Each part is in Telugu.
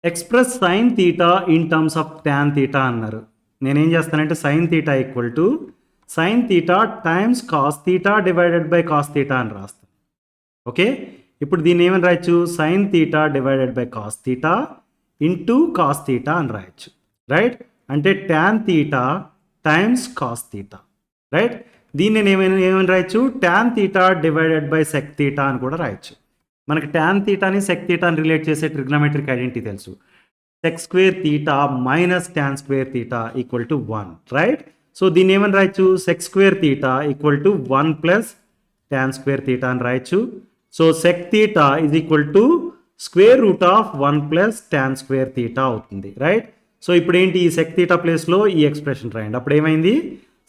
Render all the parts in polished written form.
Express sine theta in terms of tan theta అన్నారు. నేనేం చేస్తానంటే sine theta equal to sine theta times cos theta divided by cos theta అని రాస్తాను. ఓకే, ఇప్పుడు దీన్ని ఏమని రాయొచ్చు? Sine theta divided by cos theta into cos theta అని రాయొచ్చు. రైట్, అంటే tan theta times cos theta. Right, దీన్ని నేను ఏమని రాయొచ్చు? Tan theta divided by sec theta అని కూడా రాయొచ్చు. మనకి ట్యాన్ తీటాని సెక్ తీటాని రిలేట్ చేసే ట్రిగ్నోమెట్రిక్ ఐడెంటిటీ తెలుసు. Sec square theta minus tan square theta equal to 1. Right, so దీన్ని ఏమని రాయొచ్చు? Sec square theta equal to 1 plus tan square theta అని రాయొచ్చు. So sec theta is equal to square root of 1 plus tan square theta అవుతుంది. రైట్, సో ఇప్పుడు ఏంటి? ఈ సెక్ తీటా ప్లేస్లో ఈ ఎక్స్ప్రెషన్ రాయండి. అప్పుడు ఏమైంది?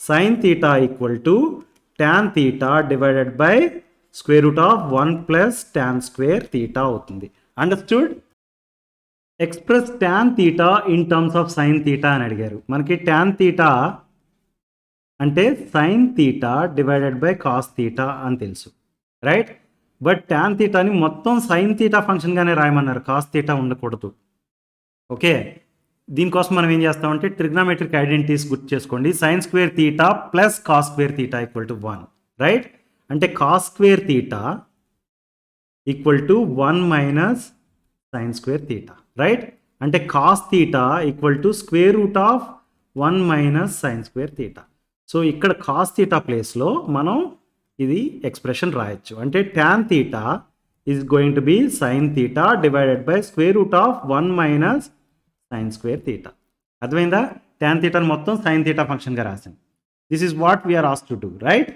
Sine theta equal to tan theta divided by square root of 1 plus tan square theta అవుతుంది. Understood? Express tan theta in terms of sine theta అని అడిగారు. మనకి ట్యాన్ తీటా అంటే sine theta divided by cos theta అని తెలుసు. రైట్, బట్ ట్యాన్ తీటాని మొత్తం సైన్ తీటా ఫంక్షన్గానే రాయమన్నారు, కాస్ తీటా ఉండకూడదు. ఓకే, దీనికోసం మనం ఏం చేస్తామంటే ట్రిగ్నోమెట్రిక్ ఐడెంటిటీస్ గుర్తు చేసుకోండి. Sine square theta plus cos square theta equal to 1. Right, అంటే cos square theta equal to 1 minus sine square theta. Right, అంటే cos theta equal to square root of 1 minus sine square theta. So ఇక్కడ కాస్ తీటా ప్లేస్లో మనం ఇది ఎక్స్ప్రెషన్ రాయొచ్చు. అంటే tan theta is going to be sine theta divided by square root of 1 minus sine square theta. అర్థమైందా? ట్యాన్ తీటాని మొత్తం సైన్ తీటా ఫంక్షన్గా రాసాం. This is what we are asked to do. Right.